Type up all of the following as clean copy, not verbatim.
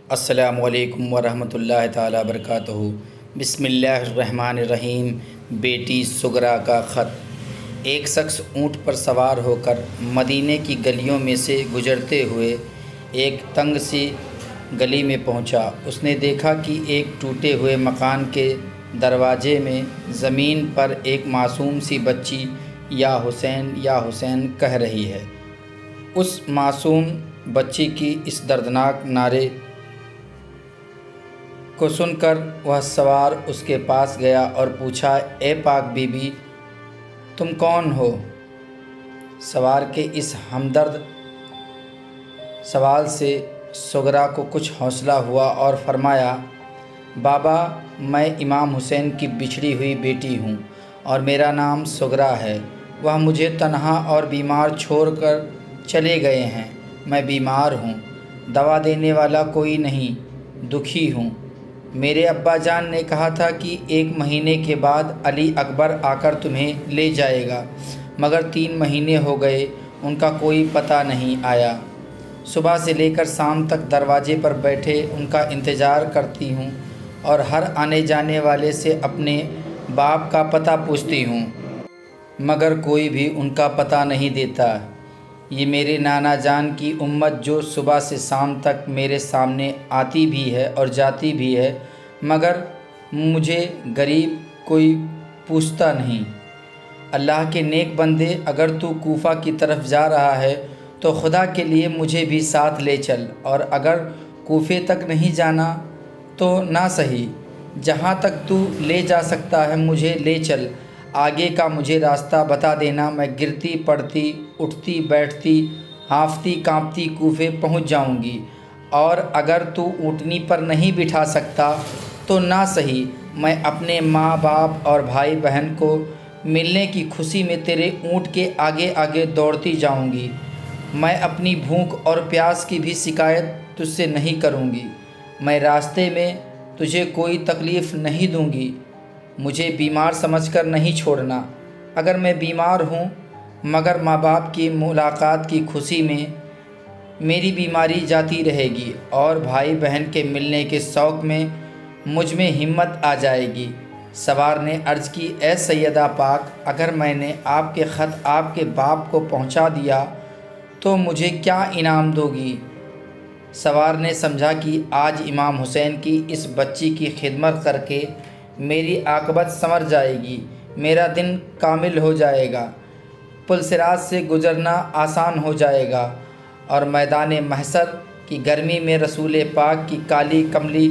السلام علیکم ورحمۃ اللہ تعالیٰ وبرکاتہ۔ بسم اللہ الرحمن الرحیم۔ بیٹی سغرا کا خط۔ ایک شخص اونٹ پر سوار ہو کر مدینے کی گلیوں میں سے گزرتے ہوئے ایک تنگ سی گلی میں پہنچا۔ اس نے دیکھا کہ ایک ٹوٹے ہوئے مکان کے دروازے میں زمین پر ایک معصوم سی بچی یا حسین یا حسین کہہ رہی ہے۔ اس معصوم بچی کی اس دردناک نعرے کو سن کر وہ سوار اس کے پاس گیا اور پوچھا، اے پاک بی بی، تم کون ہو؟ سوار کے اس ہمدرد سوال سے سغرا کو کچھ حوصلہ ہوا اور فرمایا، بابا، میں امام حسین کی بچھڑی ہوئی بیٹی ہوں اور میرا نام سغرا ہے۔ وہ مجھے تنہا اور بیمار چھوڑ کر چلے گئے ہیں۔ میں بیمار ہوں، دوا دینے والا کوئی نہیں، دکھی ہوں۔ میرے ابا جان نے کہا تھا کہ 1 مہینے کے بعد علی اکبر آ کر تمہیں لے جائے گا، مگر 3 مہینے ہو گئے، ان کا کوئی پتہ نہیں آیا۔ صبح سے لے کر شام تک دروازے پر بیٹھے ان کا انتظار کرتی ہوں اور ہر آنے جانے والے سے اپنے باپ کا پتہ پوچھتی ہوں، مگر کوئی بھی ان کا پتہ نہیں دیتا۔ یہ میرے نانا جان کی امت جو صبح سے شام تک میرے سامنے آتی بھی ہے اور جاتی بھی ہے، مگر مجھے غریب کوئی پوچھتا نہیں۔ اللہ کے نیک بندے، اگر تو کوفہ کی طرف جا رہا ہے تو خدا کے لیے مجھے بھی ساتھ لے چل، اور اگر کوفے تک نہیں جانا تو نہ صحیح، جہاں تک تو لے جا سکتا ہے مجھے لے چل۔ آگے کا مجھے راستہ بتا دینا، میں گرتی پڑتی، اٹھتی بیٹھتی، ہانفتی کانپتی کوفے پہنچ جاؤں گی، اور اگر تو اونٹنی پر نہیں بٹھا سکتا تو نہ صحیح، میں اپنے ماں باپ اور بھائی بہن کو ملنے کی خوشی میں تیرے اونٹ کے آگے آگے دوڑتی جاؤں گی۔ میں اپنی بھوک اور پیاس کی بھی شکایت تجھ سے نہیں کروں گی۔ میں راستے میں تجھے کوئی تکلیف نہیں دوں گی۔ مجھے بیمار سمجھ کر نہیں چھوڑنا۔ اگر میں بیمار ہوں، مگر ماں باپ کی ملاقات کی خوشی میں میری بیماری جاتی رہے گی اور بھائی بہن کے ملنے کے شوق میں مجھ میں ہمت آ جائے گی۔ سوار نے عرض کی، اے سیدہ پاک، اگر میں نے آپ کے خط آپ کے باپ کو پہنچا دیا تو مجھے کیا انعام دو گی؟ سوار نے سمجھا کہ آج امام حسین کی اس بچی کی خدمت کر کے میری عاقبت سنور جائے گی، میرا دن کامل ہو جائے گا، پل صراط سے گزرنا آسان ہو جائے گا، اور میدان محشر کی گرمی میں رسول پاک کی کالی کملی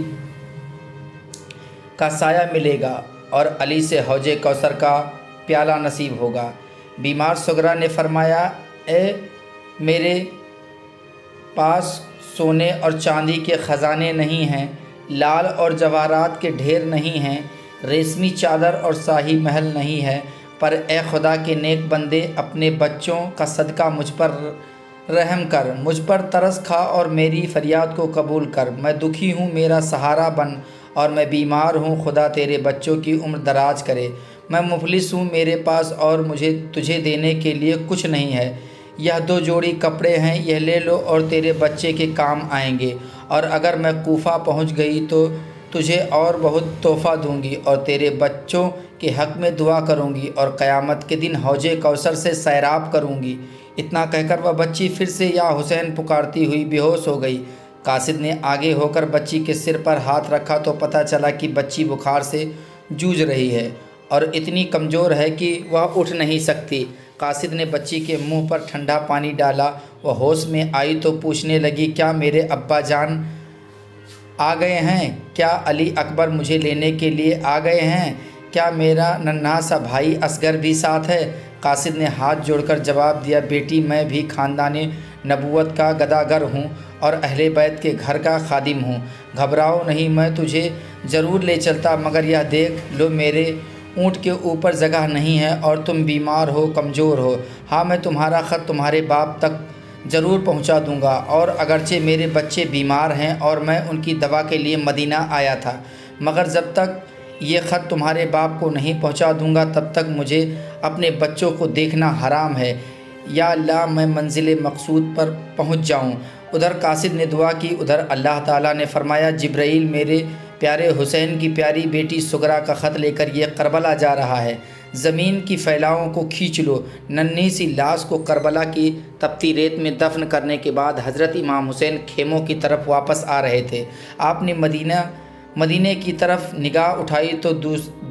کا سایہ ملے گا، اور علی سے حوض کوثر کا پیالہ نصیب ہوگا۔ بیمار سغرا نے فرمایا، اے میرے پاس سونے اور چاندی کے خزانے نہیں ہیں، لال اور جواہرات کے ڈھیر نہیں ہیں، ریشمی چادر اور شاہی محل نہیں ہے، پر اے خدا کے نیک بندے، اپنے بچوں کا صدقہ مجھ پر رحم کر، مجھ پر ترس کھا اور میری فریاد کو قبول کر۔ میں دکھی ہوں، میرا سہارا بن، اور میں بیمار ہوں، خدا تیرے بچوں کی عمر دراز کرے۔ میں مفلس ہوں، میرے پاس اور مجھے تجھے دینے کے لیے کچھ نہیں ہے۔ یہ 2 جوڑی کپڑے ہیں، یہ لے لو اور تیرے بچے کے کام آئیں گے، اور اگر میں کوفہ پہنچ گئی تو تجھے اور بہت تحفہ دوں گی اور تیرے بچوں کے حق میں دعا کروں گی، اور قیامت کے دن حوض کوثر سے سیراب کروں گی۔ اتنا کہہ کر وہ بچی پھر سے یا حسین پکارتی ہوئی بے ہوش ہو گئی۔ قاصد نے آگے ہو کر بچی کے سر پر ہاتھ رکھا تو پتہ چلا کہ بچی بخار سے جوجھ رہی ہے اور اتنی کمزور ہے کہ وہ اٹھ نہیں سکتی۔ قاصد نے بچی کے منہ پر ٹھنڈا پانی ڈالا، وہ ہوش میں آئی تو پوچھنے لگی، کیا میرے ابا جان آ گئے ہیں؟ کیا علی اکبر مجھے لینے کے لیے آ گئے ہیں؟ کیا میرا ننھا سا بھائی اصغر بھی ساتھ ہے؟ قاصد نے ہاتھ جوڑ کر جواب دیا، بیٹی، میں بھی خاندان نبوت کا گداگر ہوں اور اہل بیت کے گھر کا خادم ہوں۔ گھبراؤ نہیں، میں تجھے ضرور لے چلتا، مگر یہ دیکھ لو میرے اونٹ کے اوپر جگہ نہیں ہے اور تم بیمار ہو، کمزور ہو۔ ہاں، میں تمہارا خط تمہارے باپ تک ضرور پہنچا دوں گا، اور اگرچہ میرے بچے بیمار ہیں اور میں ان کی دوا کے لیے مدینہ آیا تھا، مگر جب تک یہ خط تمہارے باپ کو نہیں پہنچا دوں گا تب تک مجھے اپنے بچوں کو دیکھنا حرام ہے۔ یا اللہ، میں منزل مقصود پر پہنچ جاؤں۔ ادھر قاصد نے دعا کی، ادھر اللہ تعالیٰ نے فرمایا جبرائیل میرے پیارے حسین کی پیاری بیٹی سغرا کا خط لے کر یہ کربلا جا رہا ہے، زمین کی پھیلاؤں کو کھینچ لو۔ ننھی سی لاش کو کربلا کی تپتی ریت میں دفن کرنے کے بعد حضرت امام حسین خیموں کی طرف واپس آ رہے تھے۔ آپ نے مدینے کی طرف نگاہ اٹھائی تو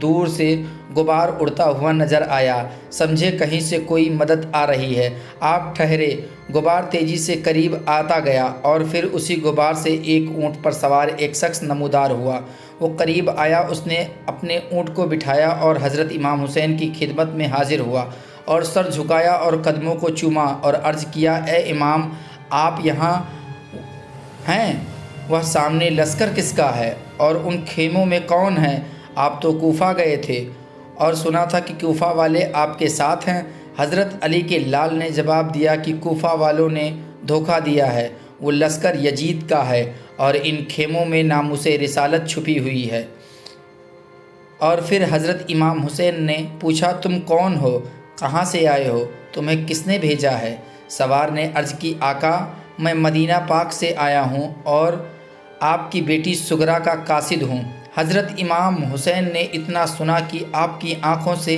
دور سے غبار اڑتا ہوا نظر آیا، سمجھے کہیں سے کوئی مدد آ رہی ہے۔ آپ ٹھہرے، غبار تیزی سے قریب آتا گیا اور پھر اسی غبار سے ایک اونٹ پر سوار ایک شخص نمودار ہوا۔ وہ قریب آیا، اس نے اپنے اونٹ کو بٹھایا اور حضرت امام حسین کی خدمت میں حاضر ہوا اور سر جھکایا اور قدموں کو چوما اور عرض کیا، اے امام آپ یہاں ہیں؟ وہ سامنے لشکر کس کا ہے اور ان خیموں میں کون ہیں؟ آپ تو کوفہ گئے تھے اور سنا تھا کہ کوفہ والے آپ کے ساتھ ہیں۔ حضرت علی کے لال نے جواب دیا کہ کوفہ والوں نے دھوکہ دیا ہے، وہ لشکر یزید کا ہے اور ان خیموں میں ناموس رسالت چھپی ہوئی ہے۔ اور پھر حضرت امام حسین نے پوچھا، تم کون ہو؟ کہاں سے آئے ہو؟ تمہیں کس نے بھیجا ہے؟ سوار نے عرض کی، آقا میں مدینہ پاک سے آیا ہوں اور آپ کی بیٹی سغرا کا قاصد ہوں۔ حضرت امام حسین نے اتنا سنا کہ آپ کی آنکھوں سے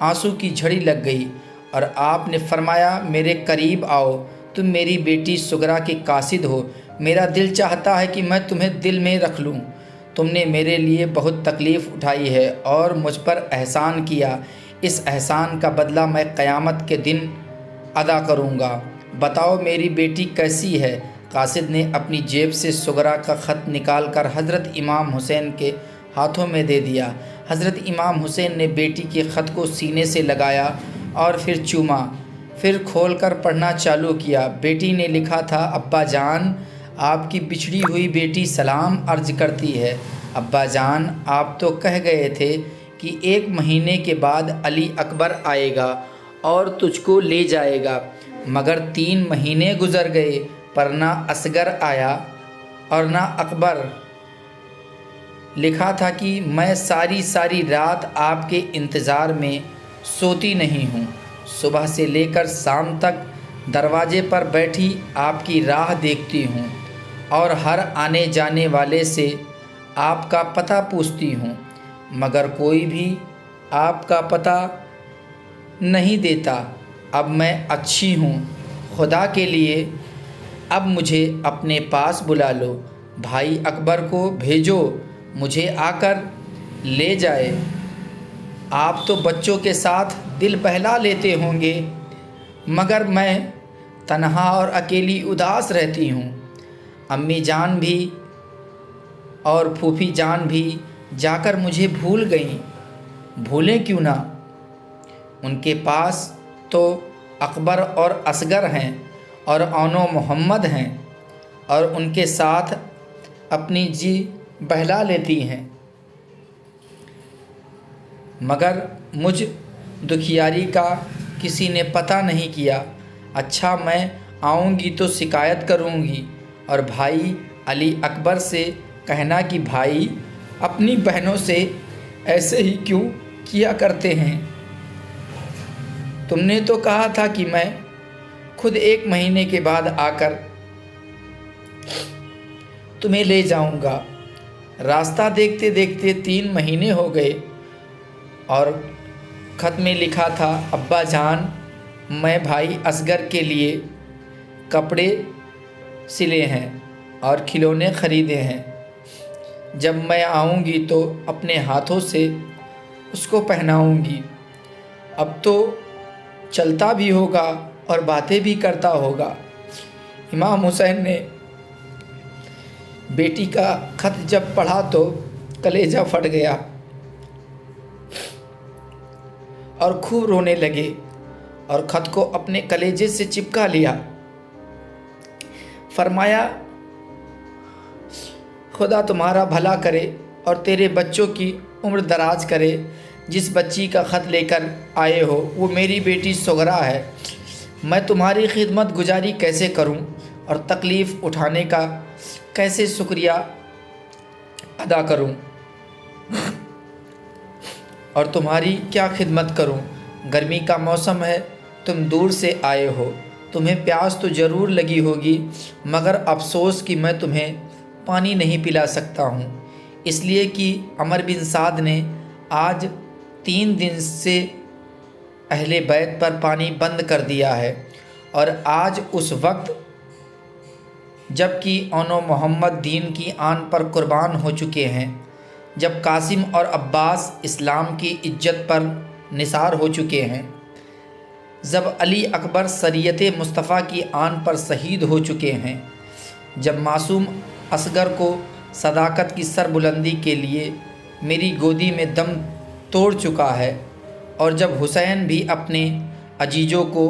آنسو کی جھڑی لگ گئی اور آپ نے فرمایا، میرے قریب آؤ، تم میری بیٹی سغرا کے قاصد ہو، میرا دل چاہتا ہے کہ میں تمہیں دل میں رکھ لوں۔ تم نے میرے لیے بہت تکلیف اٹھائی ہے اور مجھ پر احسان کیا، اس احسان کا بدلہ میں قیامت کے دن ادا کروں گا۔ بتاؤ میری بیٹی کیسی ہے؟ قاصد نے اپنی جیب سے سغرا کا خط نکال کر حضرت امام حسین کے ہاتھوں میں دے دیا۔ حضرت امام حسین نے بیٹی کے خط کو سینے سے لگایا اور پھر چوما، پھر کھول کر پڑھنا چالو کیا۔ بیٹی نے لکھا تھا، ابا جان آپ کی بچھڑی ہوئی بیٹی سلام عرض کرتی ہے۔ ابا جان آپ تو کہہ گئے تھے کہ 1 مہینے کے بعد علی اکبر آئے گا اور تجھ کو لے جائے گا، مگر 3 مہینے گزر گئے پر نہ اصغر آیا اور نہ اکبر۔ لکھا تھا کہ میں ساری رات آپ کے انتظار میں سوتی نہیں ہوں، صبح سے لے کر شام تک دروازے پر بیٹھی آپ کی راہ دیکھتی ہوں اور ہر آنے جانے والے سے آپ کا پتہ پوچھتی ہوں، مگر کوئی بھی آپ کا پتہ نہیں دیتا۔ اب میں اچھی ہوں، خدا کے لیے اب مجھے اپنے پاس بلا لو، بھائی اکبر کو بھیجو مجھے آ کر لے جائے۔ آپ تو بچوں کے ساتھ دل بہلا لیتے ہوں گے، مگر میں تنہا اور اکیلی اداس رہتی ہوں۔ امی جان بھی اور پھوپھی جان بھی جا کر مجھے بھول گئیں، بھولیں کیوں نہ؟ ان کے پاس تو اکبر اور اصغر ہیں اور اون و محمد ہیں اور ان کے ساتھ اپنی جی بہلا لیتی ہیں، مگر مجھ دکھیاری کا کسی نے پتہ نہیں کیا۔ اچھا میں آؤں گی تو شکایت کروں گی اور بھائی علی اکبر سے کہنا کہ بھائی اپنی بہنوں سے ایسے ہی کیوں کیا کرتے ہیں؟ تم نے تو کہا تھا کہ میں خود 1 مہینے کے بعد آ کر تمہیں لے جاؤں گا۔ راستہ دیکھتے دیکھتے 3 مہینے ہو گئے اور خط میں لکھا تھا، ابا جان میں بھائی اصغر کے لیے کپڑے سلے ہیں اور کھلونے خریدے ہیں، جب میں آؤں گی تو اپنے ہاتھوں سے اس کو پہناؤں گی۔ اب تو چلتا بھی ہوگا اور باتیں بھی کرتا ہوگا۔ امام حسین نے بیٹی کا خط جب پڑھا تو کلیجہ پھٹ گیا اور خوب رونے لگے اور خط کو اپنے کلیجے سے چپکا لیا۔ فرمایا، خدا تمہارا بھلا کرے اور تیرے بچوں کی عمر دراز کرے۔ جس بچی کا خط لے کر آئے ہو وہ میری بیٹی سغرا ہے۔ میں تمہاری خدمت گزاری کیسے کروں اور تکلیف اٹھانے کا کیسے شکریہ ادا کروں اور تمہاری کیا خدمت کروں؟ گرمی کا موسم ہے، تم دور سے آئے ہو، تمہیں پیاس تو ضرور لگی ہوگی، مگر افسوس کہ میں تمہیں پانی نہیں پلا سکتا ہوں، اس لیے کہ عمر بن سعد نے آج 3 دن سے اہل بیت پر پانی بند کر دیا ہے، اور آج اس وقت جب کہ محمد دین کی آن پر قربان ہو چکے ہیں، جب قاسم اور عباس اسلام کی عزت پر نثار ہو چکے ہیں، جب علی اکبر سریت مصطفیٰ کی آن پر شہید ہو چکے ہیں، جب معصوم اصغر کو صداقت کی سربلندی کے لیے میری گودی میں دم توڑ چکا ہے، اور جب حسین بھی اپنے عزیزوں کو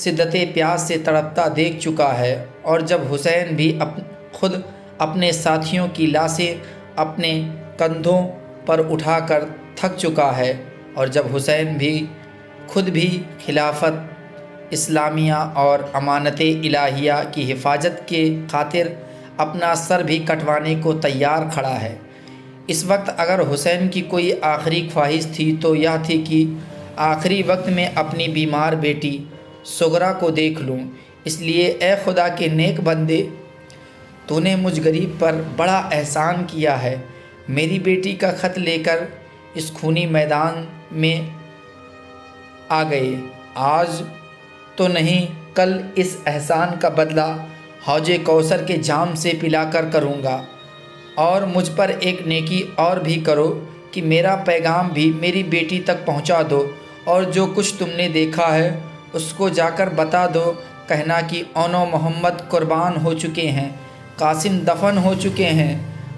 شدت پیاس سے تڑپتا دیکھ چکا ہے، اور جب حسین بھی خود اپنے ساتھیوں کی لاشیں اپنے کندھوں پر اٹھا کر تھک چکا ہے، اور جب حسین بھی خود بھی خلافت اسلامیہ اور امانت الہیہ کی حفاظت کے خاطر اپنا سر بھی کٹوانے کو تیار کھڑا ہے، اس وقت اگر حسین کی کوئی آخری خواہش تھی تو یہ تھی کہ آخری وقت میں اپنی بیمار بیٹی سغرا کو دیکھ لوں۔ اس لیے اے خدا کے نیک بندے، تو نے مجھ غریب پر بڑا احسان کیا ہے، میری بیٹی کا خط لے کر اس خونی میدان میں آ گئے، آج تو نہیں کل اس احسان کا بدلہ حوض کوثر کے جام سے پلا کر کروں گا، اور مجھ پر ایک نیکی اور بھی کرو کہ میرا پیغام بھی میری بیٹی تک پہنچا دو، اور جو کچھ تم نے دیکھا ہے اس کو جا کر بتا دو، کہنا کہ محمد قربان ہو چکے ہیں، قاسم دفن ہو چکے ہیں،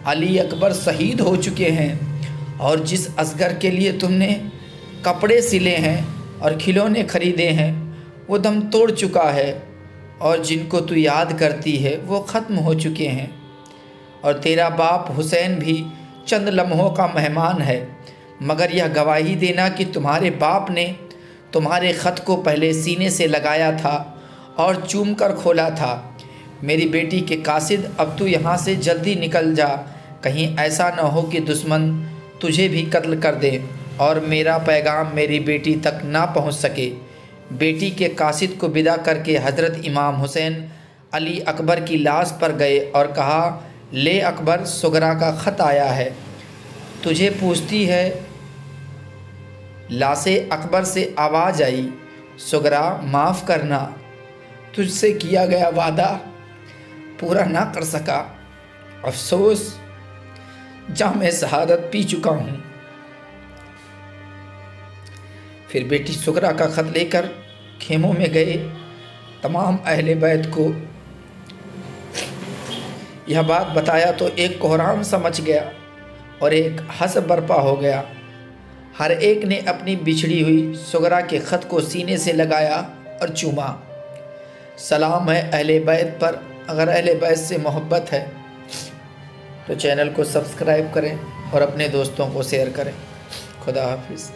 علی اکبر شہید ہو چکے ہیں، اور جس اصغر کے لیے تم نے کپڑے سلے ہیں اور کھلونے خریدے ہیں وہ دم توڑ چکا ہے، اور جن کو تو یاد کرتی ہے وہ ختم ہو چکے ہیں، اور تیرا باپ حسین بھی چند لمحوں کا مہمان ہے، مگر یہ گواہی دینا کہ تمہارے باپ نے تمہارے خط کو پہلے سینے سے لگایا تھا اور چوم کر کھولا تھا۔ میری بیٹی کے قاصد، اب تو یہاں سے جلدی نکل جا، کہیں ایسا نہ ہو کہ دشمن تجھے بھی قتل کر دے اور میرا پیغام میری بیٹی تک نہ پہنچ سکے۔ بیٹی کے قاصد کو ودا کر کے حضرت امام حسین علی اکبر کی لاش پر گئے اور کہا، لے اکبر، سغرا کا خط آیا ہے، تجھے پوچھتی ہے۔ لاش اکبر سے آواز آئی، سغرا معاف کرنا، تجھ سے کیا گیا وعدہ پورا نہ کر سکا، افسوس جام شہادت پی چکا ہوں۔ پھر بیٹی سغرا کا خط لے کر خیموں میں گئے، تمام اہل بیت کو یہ بات بتایا تو ایک کوہرام سمجھ گیا اور ایک حسب برپا ہو گیا، ہر ایک نے اپنی بچھڑی ہوئی سغرا کے خط کو سینے سے لگایا اور چوما۔ سلام ہے اہل بیت پر، اگر اہل بیت سے محبت ہے تو چینل کو سبسکرائب کریں اور اپنے دوستوں کو شیئر کریں۔ خدا حافظ۔